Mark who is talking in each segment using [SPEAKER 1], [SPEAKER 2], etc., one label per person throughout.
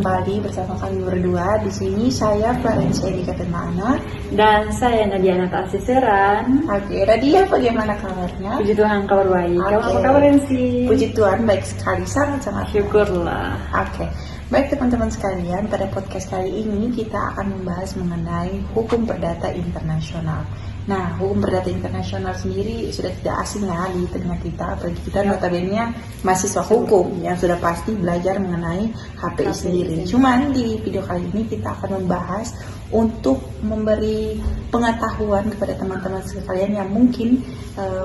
[SPEAKER 1] kembali bersama kami berdua. Di sini saya Florencia Dika Temana
[SPEAKER 2] dan saya Nadia Nata Asiseran.
[SPEAKER 1] Oke, Nadia bagaimana kabarnya?
[SPEAKER 2] Puji Tuhan kabar baik. Kamu apa kabar Rensi?
[SPEAKER 1] Puji Tuhan baik sekali, sangat-sangat.
[SPEAKER 2] Syukurlah.
[SPEAKER 1] Oke, baik teman-teman sekalian, pada podcast kali ini kita akan membahas mengenai hukum perdata internasional. Nah, hukum perdata internasional sendiri sudah tidak asing lah di telinga kita, apalagi kita notabene mahasiswa hukum yang sudah pasti belajar mengenai HPI sendiri. Cuman di video kali ini kita akan membahas untuk memberi pengetahuan kepada teman-teman sekalian yang mungkin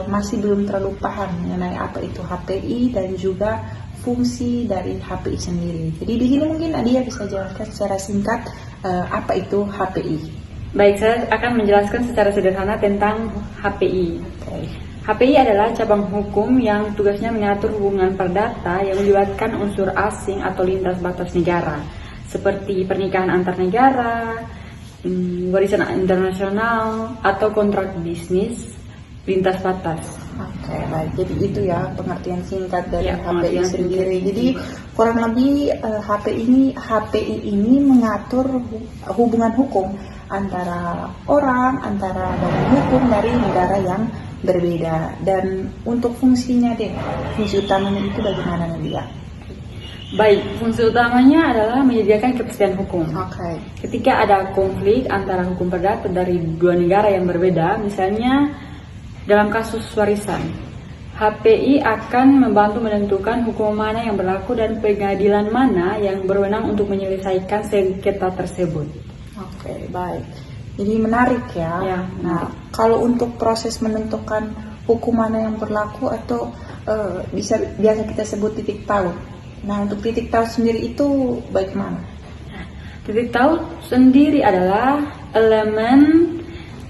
[SPEAKER 1] masih belum terlalu paham mengenai apa itu HPI dan juga fungsi dari HPI sendiri. Jadi di sini mungkin Nadia bisa jelaskan secara singkat apa itu HPI.
[SPEAKER 2] Baik, saya akan menjelaskan secara sederhana tentang HPI. HPI adalah cabang hukum yang tugasnya mengatur hubungan perdata yang melibatkan unsur asing atau lintas batas negara, seperti pernikahan antar negara, warisan internasional, atau kontrak bisnis lintas batas.
[SPEAKER 1] Oke, baik. Jadi itu ya pengertian singkat dari HPI sendiri. Jadi kurang lebih HPI ini mengatur hubungan hukum antara orang, antara badan hukum dari negara yang berbeda. Dan untuk fungsinya fungsi utamanya itu bagaimana Nadia?
[SPEAKER 2] Baik, fungsi utamanya adalah menyediakan kepastian hukum.
[SPEAKER 1] Oke.
[SPEAKER 2] Ketika ada konflik antara hukum perdata dari dua negara yang berbeda, misalnya dalam kasus warisan, HPI akan membantu menentukan hukum mana yang berlaku dan pengadilan mana yang berwenang untuk menyelesaikan sengketa tersebut.
[SPEAKER 1] Oke, baik. Jadi menarik ya. Nah, kalau untuk proses menentukan hukum mana yang berlaku atau biasa kita sebut titik taut. Nah, untuk titik taut sendiri itu bagaimana?
[SPEAKER 2] Titik taut sendiri adalah elemen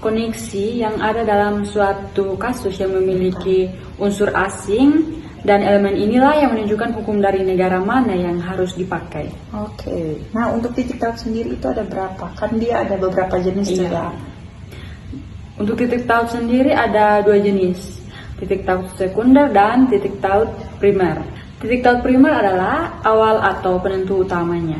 [SPEAKER 2] koneksi yang ada dalam suatu kasus yang memiliki unsur asing, dan elemen inilah yang menunjukkan hukum dari negara mana yang harus dipakai.
[SPEAKER 1] Oke. Nah, untuk titik taut sendiri itu ada berapa? Kan dia ada beberapa jenis juga.
[SPEAKER 2] Untuk titik taut sendiri ada dua jenis, titik taut sekunder dan titik taut primer. Titik taut primer adalah awal atau penentu utamanya.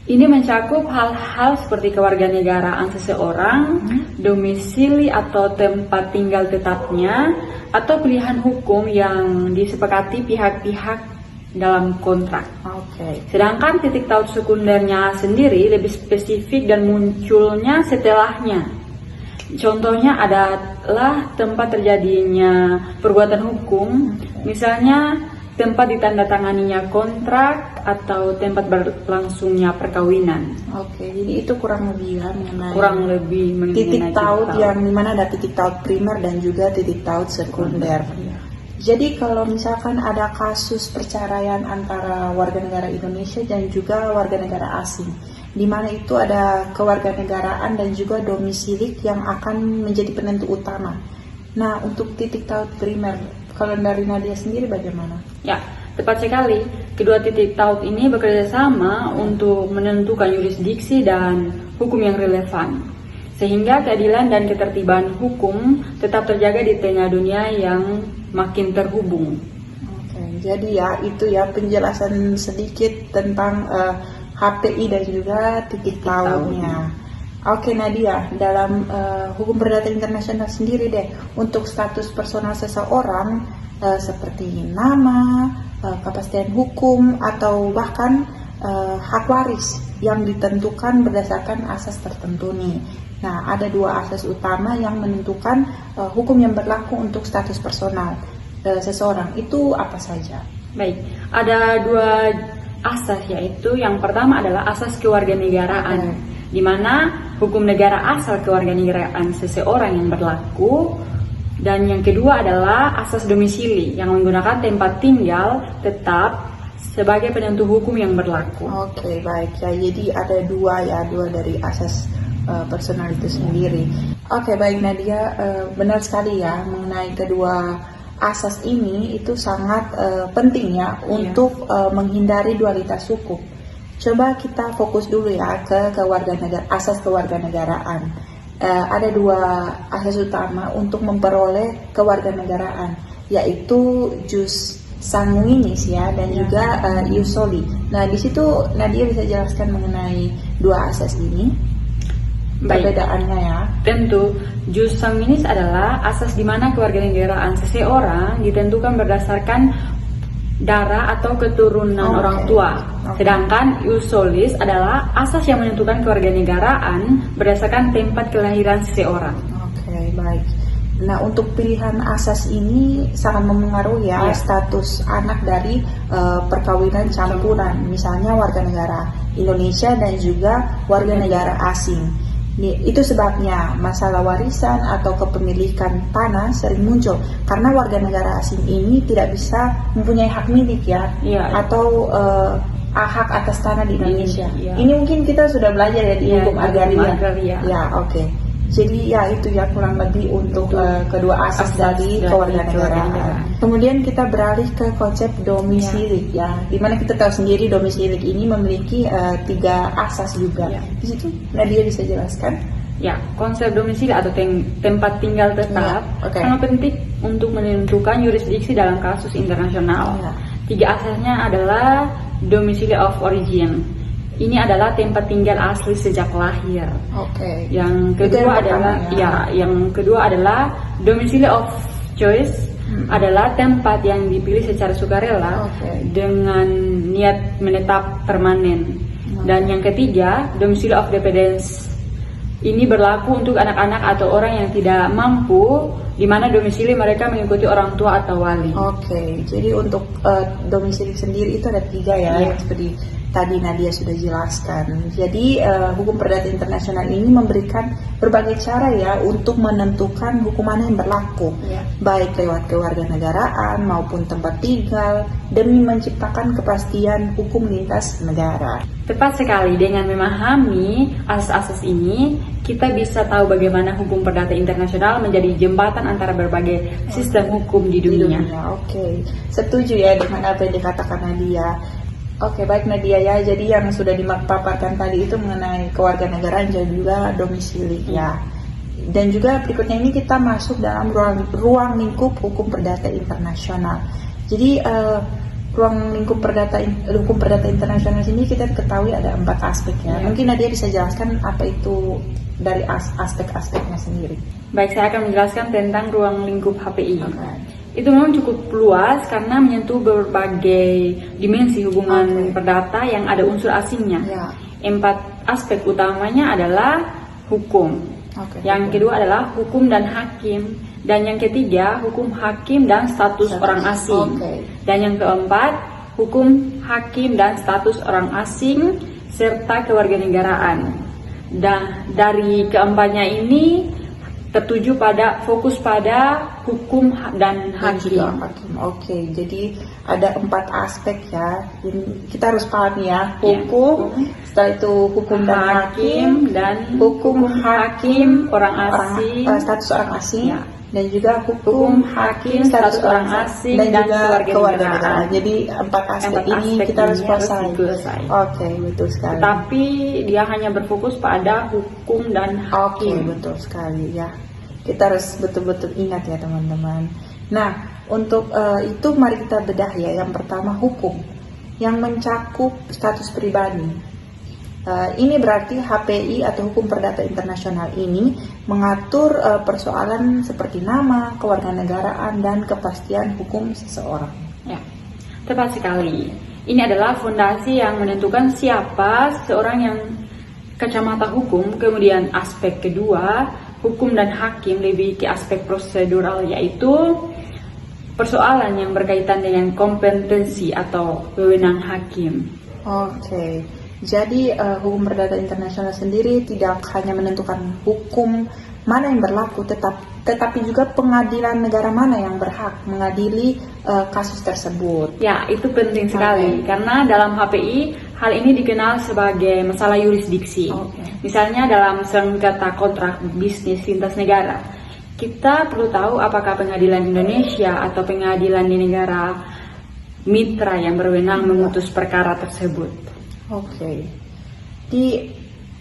[SPEAKER 2] Ini mencakup hal-hal seperti kewarganegaraan seseorang, domisili atau tempat tinggal tetapnya, atau pilihan hukum yang disepakati pihak-pihak dalam kontrak. Sedangkan titik taut sekundernya sendiri lebih spesifik dan munculnya setelahnya. Contohnya adalah tempat terjadinya perbuatan hukum, misalnya tempat ditandatanganinya kontrak atau tempat berlangsungnya perkawinan.
[SPEAKER 1] Oke, jadi itu kurang lebih ya
[SPEAKER 2] mengenai
[SPEAKER 1] titik taut yang dimana ada titik taut primer dan juga titik taut sekunder. Jadi kalau misalkan ada kasus perceraian antara warga negara Indonesia dan juga warga negara asing, di mana itu ada kewarganegaraan dan juga domisili yang akan menjadi penentu utama. Nah, untuk titik taut primer, kalau dari Nadia sendiri bagaimana?
[SPEAKER 2] Ya, tepat sekali. Kedua titik taut ini bekerja sama untuk menentukan yurisdiksi dan hukum yang relevan, sehingga keadilan dan ketertiban hukum tetap terjaga di tengah dunia yang makin terhubung.
[SPEAKER 1] Oke, jadi ya itu ya penjelasan sedikit tentang HPI dan juga titik tautnya. Oke Nadia, dalam hukum perdata internasional sendiri untuk status personal seseorang seperti nama, kepastian hukum, atau bahkan hak waris yang ditentukan berdasarkan asas tertentu nih. Nah, ada dua asas utama yang menentukan hukum yang berlaku untuk status personal seseorang. Itu apa saja?
[SPEAKER 2] Baik, ada dua asas, yaitu yang pertama adalah asas kewarganegaraan, di mana hukum negara asal kewarganegaraan seseorang yang berlaku, dan yang kedua adalah asas domisili yang menggunakan tempat tinggal tetap sebagai penentu hukum yang berlaku.
[SPEAKER 1] Oke, baik ya. Jadi ada dua dari asas personal itu sendiri. Oke, baik Nadia, benar sekali ya mengenai kedua asas ini itu sangat penting ya untuk menghindari dualitas hukum. Coba kita fokus dulu ya ke asas kewarganegaraan. Ada dua asas utama untuk memperoleh kewarganegaraan, yaitu jus sanguinis ya, dan
[SPEAKER 2] Ya.
[SPEAKER 1] juga ius soli. Nah, di situ Nadia bisa jelaskan mengenai dua asas ini,
[SPEAKER 2] Baik.
[SPEAKER 1] perbedaannya ya.
[SPEAKER 2] Tentu, jus sanguinis adalah asas di mana kewarganegaraan seseorang ditentukan berdasarkan darah atau keturunan
[SPEAKER 1] Oke.
[SPEAKER 2] orang tua.
[SPEAKER 1] Oke.
[SPEAKER 2] Sedangkan ius solis adalah asas yang menentukan kewarganegaraan berdasarkan tempat kelahiran seseorang.
[SPEAKER 1] Oke, baik. Nah, untuk pilihan asas ini sangat mempengaruhi ya
[SPEAKER 2] Iya.
[SPEAKER 1] status anak dari perkawinan campuran, misalnya warga negara Indonesia dan juga warga negara asing. Itu sebabnya masalah warisan atau kepemilikan tanah sering muncul karena warga negara asing ini tidak bisa mempunyai hak milik ya,
[SPEAKER 2] Iya.
[SPEAKER 1] atau hak atas tanah di Indonesia.
[SPEAKER 2] Iya.
[SPEAKER 1] Ini mungkin kita sudah belajar ya di
[SPEAKER 2] Iya,
[SPEAKER 1] hukum
[SPEAKER 2] di hukum
[SPEAKER 1] agraria.
[SPEAKER 2] agraria.
[SPEAKER 1] Ya, oke. Jadi ya itu ya kurang lebih untuk kedua asas dari kewarganegaraan.
[SPEAKER 2] kewarganegaraan.
[SPEAKER 1] Kemudian kita beralih ke konsep domisilik ya, dimana kita tahu sendiri domisilik ini memiliki 3 asas juga.
[SPEAKER 2] Ya.
[SPEAKER 1] Di situ Nadia bisa jelaskan?
[SPEAKER 2] Ya, konsep domisili atau tempat tinggal tetap
[SPEAKER 1] Ya, oke.
[SPEAKER 2] sangat penting untuk menentukan yurisdiksi dalam kasus internasional.
[SPEAKER 1] Ya.
[SPEAKER 2] 3 asasnya adalah domicile of origin. Ini adalah tempat tinggal asli sejak lahir.
[SPEAKER 1] Oke.
[SPEAKER 2] Yang
[SPEAKER 1] Itu
[SPEAKER 2] kedua
[SPEAKER 1] yang pertama,
[SPEAKER 2] adalah
[SPEAKER 1] ya.
[SPEAKER 2] yang kedua adalah domicile of choice. Adalah tempat yang dipilih secara sukarela
[SPEAKER 1] Oke.
[SPEAKER 2] dengan niat menetap permanen. Dan yang ketiga, domicile of dependence. Ini berlaku untuk anak-anak atau orang yang tidak mampu, di mana domisili mereka mengikuti orang tua atau wali.
[SPEAKER 1] Oke, jadi untuk domisili sendiri itu ada 3 ya,
[SPEAKER 2] Iya.
[SPEAKER 1] seperti tadi Nadia sudah jelaskan. Jadi hukum perdata internasional ini memberikan berbagai cara ya untuk menentukan hukum mana yang berlaku,
[SPEAKER 2] Iya.
[SPEAKER 1] baik lewat kewarganegaraan maupun tempat tinggal, demi menciptakan kepastian hukum lintas negara.
[SPEAKER 2] Tepat sekali, dengan memahami asas-asas ini, kita bisa tahu bagaimana hukum perdata internasional menjadi jembatan antara berbagai sistem hukum di dunia.
[SPEAKER 1] Oke, setuju ya dengan apa yang dikatakan Nadia. Oke, baik Nadia ya. Jadi yang sudah dipaparkan tadi itu mengenai kewarganegaraan dan juga domisili ya. Dan juga berikutnya ini kita masuk dalam ruang lingkup hukum perdata internasional. Jadi ruang lingkup hukum perdata internasional ini kita ketahui ada 4 aspek ya.
[SPEAKER 2] Ya.
[SPEAKER 1] Mungkin Nadia bisa jelaskan apa itu dari aspek-aspeknya sendiri.
[SPEAKER 2] Baik, saya akan menjelaskan tentang ruang lingkup HPI.
[SPEAKER 1] Oke.
[SPEAKER 2] Itu memang cukup luas karena menyentuh berbagai dimensi hubungan perdata yang ada unsur asingnya.
[SPEAKER 1] Ya.
[SPEAKER 2] 4 aspek utamanya adalah hukum.
[SPEAKER 1] Oke.
[SPEAKER 2] Yang kedua adalah hukum dan hakim. Dan yang ketiga, hukum hakim dan status orang asing.
[SPEAKER 1] Oke.
[SPEAKER 2] Dan yang keempat, hukum hakim dan status orang asing serta kewarganegaraan. Dan dari keempatnya ini tertuju pada fokus pada hukum dan hakim.
[SPEAKER 1] Oke, jadi ada 4 aspek ya. Ini kita harus pahami ya.
[SPEAKER 2] Ya.
[SPEAKER 1] Hukum, setelah itu hukum dan hakim,
[SPEAKER 2] dan
[SPEAKER 1] hukum hakim
[SPEAKER 2] orang asing,
[SPEAKER 1] status orang asing,
[SPEAKER 2] Ya.
[SPEAKER 1] dan juga hukum hakim status orang asing dan juga kewarganegaraan. Jadi 4 aspek ini kita harus kuasai. Oke, betul sekali.
[SPEAKER 2] Tapi dia hanya berfokus pada hukum dan
[SPEAKER 1] Oke,
[SPEAKER 2] hakim.
[SPEAKER 1] betul sekali ya. Kita harus betul-betul ingat ya teman-teman. Nah, untuk itu mari kita bedah ya. Yang pertama hukum yang mencakup status pribadi. Ini berarti HPI atau hukum perdata internasional ini mengatur persoalan seperti nama, kewarganegaraan, dan kepastian hukum seseorang.
[SPEAKER 2] Ya, tepat sekali. Ini adalah fondasi yang menentukan siapa seorang yang kacamata hukum. Kemudian aspek kedua, hukum dan hakim lebih ke aspek prosedural, yaitu persoalan yang berkaitan dengan kompetensi atau wewenang hakim.
[SPEAKER 1] Oke, jadi hukum perdata internasional sendiri tidak hanya menentukan hukum mana yang berlaku, tetapi juga pengadilan negara mana yang berhak mengadili kasus tersebut.
[SPEAKER 2] Ya, itu penting sekali karena dalam HPI hal ini dikenal sebagai masalah yurisdiksi.
[SPEAKER 1] Oke.
[SPEAKER 2] Misalnya dalam sengketa kontrak bisnis lintas negara, kita perlu tahu apakah pengadilan Indonesia atau pengadilan di negara mitra yang berwenang memutus perkara tersebut.
[SPEAKER 1] Oke. Di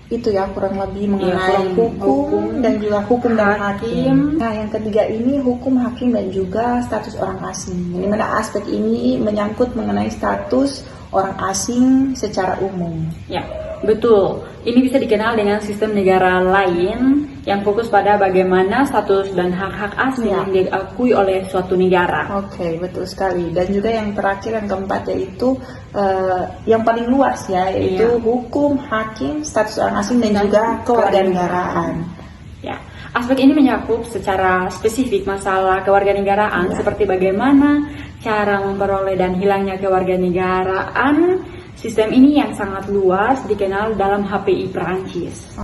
[SPEAKER 1] itu ya kurang lebih mengenai
[SPEAKER 2] kurang
[SPEAKER 1] hukum dan juga hukum dan
[SPEAKER 2] hakim.
[SPEAKER 1] hakim. Nah, yang ketiga ini hukum, hakim, dan juga status orang asing. Di mana aspek ini menyangkut mengenai status orang asing secara umum.
[SPEAKER 2] Ya, betul. Ini bisa dikenal dengan sistem negara lain yang fokus pada bagaimana status dan hak-hak asing
[SPEAKER 1] Ya.
[SPEAKER 2] yang diakui oleh suatu negara.
[SPEAKER 1] Oke, betul sekali. Dan juga yang terakhir, yang keempat, yaitu yang paling luas ya, yaitu
[SPEAKER 2] Iya.
[SPEAKER 1] hukum, hakim, status orang asing, dan juga kewarganegaraan.
[SPEAKER 2] Ya, aspek ini mencakup secara spesifik masalah kewarganegaraan
[SPEAKER 1] Ya.
[SPEAKER 2] seperti bagaimana cara memperoleh dan hilangnya kewarganegaraan. Sistem ini yang sangat luas dikenal dalam HPI Perancis.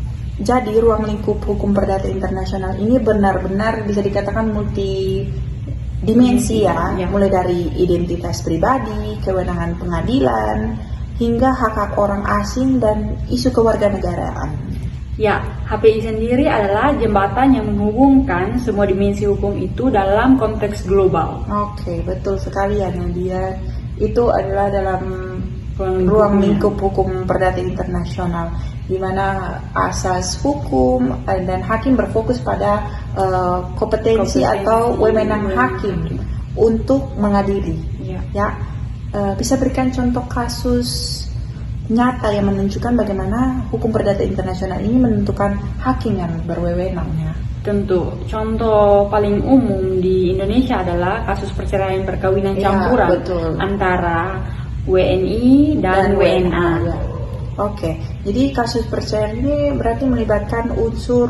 [SPEAKER 1] Jadi ruang lingkup hukum perdata internasional ini benar-benar bisa dikatakan multi dimensi ya,
[SPEAKER 2] Ya.
[SPEAKER 1] mulai dari identitas pribadi, kewenangan pengadilan, hingga hak-hak orang asing dan isu kewarganegaraan.
[SPEAKER 2] Ya, HPI sendiri adalah jembatan yang menghubungkan semua dimensi hukum itu dalam konteks global.
[SPEAKER 1] Oke, betul sekali ya Nadia. Itu adalah dalam ruang
[SPEAKER 2] lingkupnya.
[SPEAKER 1] lingkup hukum perdata internasional, di mana asas hukum dan hakim berfokus pada kompetensi atau wewenang hakim untuk mengadili.
[SPEAKER 2] Ya.
[SPEAKER 1] Ya, bisa berikan contoh kasus nyata yang menunjukkan bagaimana hukum perdata internasional ini menentukan hakim yang berwewenangnya.
[SPEAKER 2] Tentu, contoh paling umum di Indonesia adalah kasus perceraian perkawinan
[SPEAKER 1] Ya,
[SPEAKER 2] campuran
[SPEAKER 1] betul.
[SPEAKER 2] antara WNI dan WNA.
[SPEAKER 1] Ya. Oke, jadi kasus perceraian ini berarti melibatkan unsur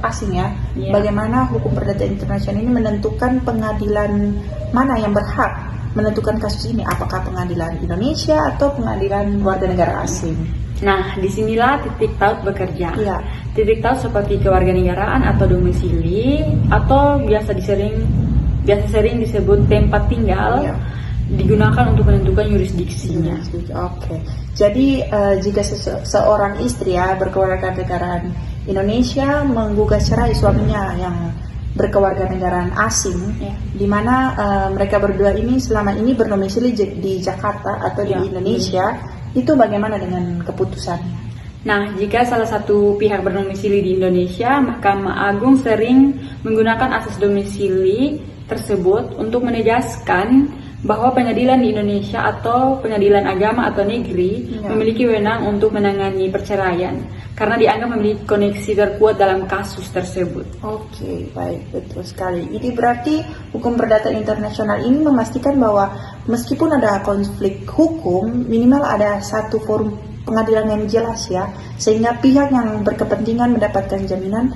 [SPEAKER 1] asing ya.
[SPEAKER 2] Ya.
[SPEAKER 1] Bagaimana hukum perdata internasional ini menentukan pengadilan mana yang berhak menentukan kasus ini, apakah pengadilan Indonesia atau pengadilan warga negara asing?
[SPEAKER 2] Nah, disinilah titik taut bekerja.
[SPEAKER 1] Iya.
[SPEAKER 2] Titik taut seperti kewarganegaraan atau domisili atau biasa sering disebut tempat tinggal.
[SPEAKER 1] Iya.
[SPEAKER 2] Digunakan untuk menentukan yurisdiksinya.
[SPEAKER 1] Oke, jadi jika seorang istri ya berkewarganegaraan Indonesia menggugat cerai suaminya yang berkewarganegaraan asing,
[SPEAKER 2] Ya.
[SPEAKER 1] di mana mereka berdua ini selama ini berdomisili di Jakarta atau
[SPEAKER 2] Ya.
[SPEAKER 1] di Indonesia, itu bagaimana dengan keputusannya?
[SPEAKER 2] Nah, jika salah satu pihak berdomisili di Indonesia, Mahkamah Agung sering menggunakan asas domisili tersebut untuk menegaskan bahwa pengadilan di Indonesia atau pengadilan agama atau negeri
[SPEAKER 1] Ya.
[SPEAKER 2] memiliki wewenang untuk menangani perceraian karena dianggap memiliki koneksi terkuat dalam kasus tersebut.
[SPEAKER 1] Oke, baik, betul sekali. Ini berarti hukum perdata internasional ini memastikan bahwa meskipun ada konflik hukum, minimal ada satu forum pengadilan yang jelas ya, sehingga pihak yang berkepentingan mendapatkan jaminan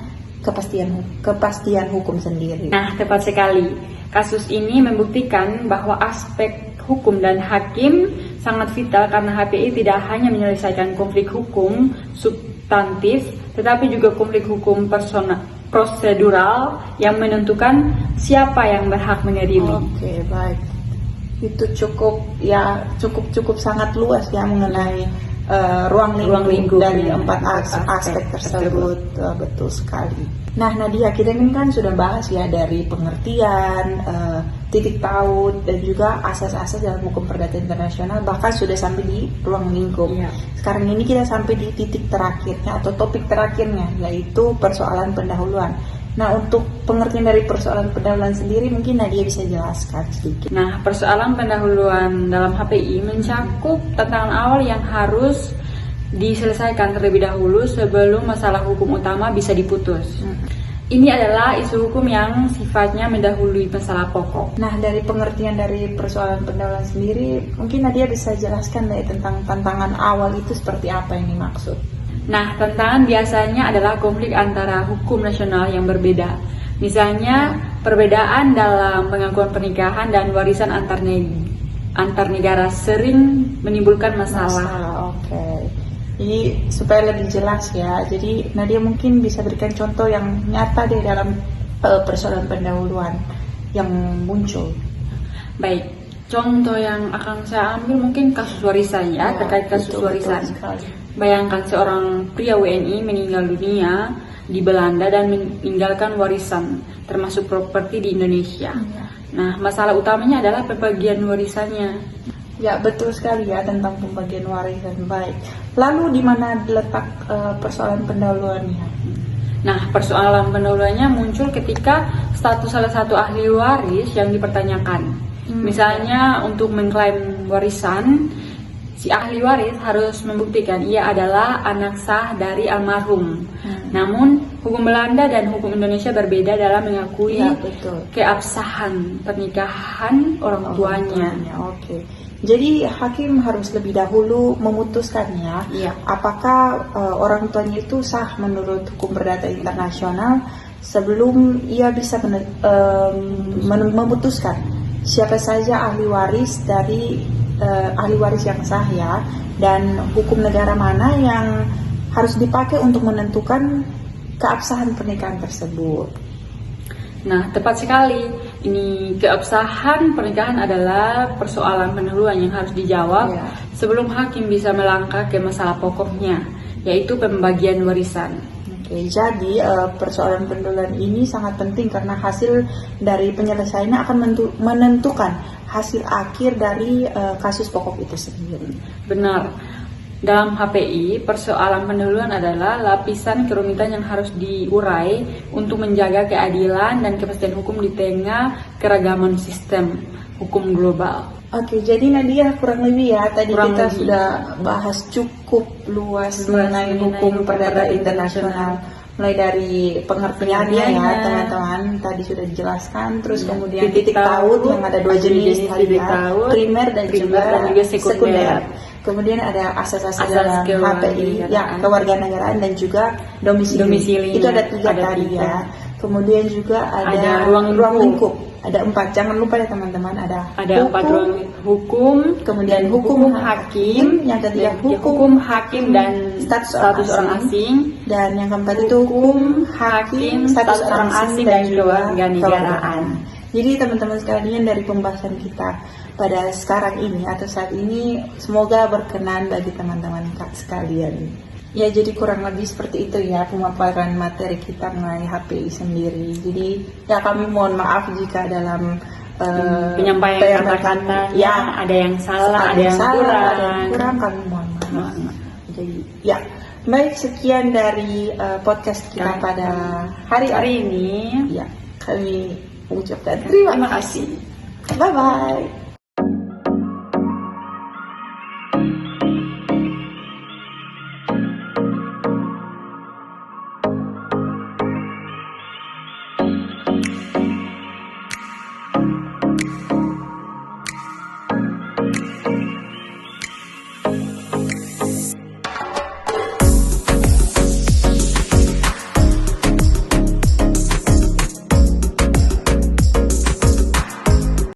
[SPEAKER 1] kepastian hukum sendiri.
[SPEAKER 2] Nah, tepat sekali. Kasus ini membuktikan bahwa aspek hukum dan hakim sangat vital karena HPI tidak hanya menyelesaikan konflik hukum substantif, tetapi juga konflik hukum prosedural yang menentukan siapa yang berhak mengadili.
[SPEAKER 1] Oke, baik. Itu cukup sangat luas ya mengenai ruang lingkup dari
[SPEAKER 2] ya,
[SPEAKER 1] empat aspek tersebut. Betul sekali. Nah, Nadia, kita ini kan sudah bahas ya dari pengertian, titik taut, dan juga asas-asas dalam hukum perdata internasional, bahkan sudah sampai di ruang lingkup.
[SPEAKER 2] Iya.
[SPEAKER 1] Sekarang ini kita sampai di titik terakhirnya atau topik terakhirnya, yaitu persoalan pendahuluan. Nah, untuk pengertian dari persoalan pendahuluan sendiri, mungkin Nadia bisa jelaskan sedikit.
[SPEAKER 2] Nah, persoalan pendahuluan dalam HPI mencakup tantangan awal yang harus diselesaikan terlebih dahulu sebelum masalah hukum utama bisa diputus. Ini adalah isu hukum yang sifatnya mendahului masalah pokok.
[SPEAKER 1] Nah, dari pengertian dari persoalan pendahuluan sendiri, mungkin Nadia bisa jelaskan deh tentang tantangan awal itu seperti apa yang dimaksud.
[SPEAKER 2] Nah, tantangan biasanya adalah konflik antara hukum nasional yang berbeda. Misalnya, perbedaan dalam pengakuan pernikahan dan warisan antar negara sering menimbulkan masalah.
[SPEAKER 1] Oke. Jadi supaya lebih jelas ya, jadi Nadia mungkin bisa berikan contoh yang nyata deh dalam persoalan pendahuluan yang muncul.
[SPEAKER 2] Baik, contoh yang akan saya ambil mungkin kasus warisan ya, terkait kasus warisan. Bayangkan seorang pria WNI meninggal dunia di Belanda dan meninggalkan warisan, termasuk properti di Indonesia. Nah, masalah utamanya adalah pembagian warisannya.
[SPEAKER 1] Ya, betul sekali ya tentang pembagian warisan. Baik. Lalu di mana letak persoalan pendahuluannya?
[SPEAKER 2] Nah, persoalan pendahuluannya muncul ketika status salah satu ahli waris yang dipertanyakan. Misalnya untuk mengklaim warisan, si ahli waris harus membuktikan ia adalah anak sah dari almarhum. Namun, hukum Belanda dan hukum Indonesia berbeda dalam mengakui
[SPEAKER 1] Ya, betul.
[SPEAKER 2] keabsahan pernikahan orang tuanya.
[SPEAKER 1] Oke. Jadi hakim harus lebih dahulu memutuskannya
[SPEAKER 2] Iya.
[SPEAKER 1] apakah orang tuanya itu sah menurut hukum perdata internasional sebelum ia bisa memutuskan siapa saja ahli waris dari ahli waris yang sah ya, dan hukum negara mana yang harus dipakai untuk menentukan keabsahan pernikahan tersebut.
[SPEAKER 2] Nah, tepat sekali. Ini keabsahan pernikahan adalah persoalan pendahuluan yang harus dijawab
[SPEAKER 1] Ya.
[SPEAKER 2] sebelum hakim bisa melangkah ke masalah pokoknya, yaitu pembagian warisan.
[SPEAKER 1] Oke, jadi persoalan pendahuluan ini sangat penting karena hasil dari penyelesaiannya akan menentukan hasil akhir dari kasus pokok itu sendiri.
[SPEAKER 2] Benar. Dalam HPI, persoalan pendahuluan adalah lapisan kerumitan yang harus diurai untuk menjaga keadilan dan kepastian hukum di tengah keragaman sistem hukum global.
[SPEAKER 1] Oke, jadi Nadia kurang lebih ya tadi
[SPEAKER 2] Kurang
[SPEAKER 1] kita
[SPEAKER 2] lebih.
[SPEAKER 1] sudah bahas cukup luas mengenai hukum perdata internasional. Mulai dari pengertiannya ya teman-teman tadi sudah dijelaskan, terus kemudian titik taut yang ada dua jenis tadi ya, primer dan juga sekunder. Kemudian ada asas-asas dalam HPI ya, kewarganegaraan dan juga domisili. Itu ada 3 tadi ya. Kemudian juga ada ruang lingkup. Ada 4. Jangan lupa ya teman-teman, ada
[SPEAKER 2] 4 ruang hukum,
[SPEAKER 1] kemudian hukum hakim, yang ketiga hukum
[SPEAKER 2] hakim dan status orang asing,
[SPEAKER 1] dan yang keempat itu hukum hakim, status orang asing dan juga kewarganegaraan. Jadi teman-teman sekalian, dari pembahasan kita pada sekarang ini atau saat ini semoga berkenan bagi teman-teman sekalian. Ya, jadi kurang lebih seperti itu ya pemaparan materi kita mengenai HPI sendiri. Jadi ya kami mohon maaf jika dalam
[SPEAKER 2] penyampaian kata-kata ya ada yang salah, ada yang kurang,
[SPEAKER 1] kami mohon maaf. Jadi ya, baik, sekian dari podcast kita pada hari
[SPEAKER 2] ini.
[SPEAKER 1] Ya, kami mengucapkan terima kasih. Bye bye.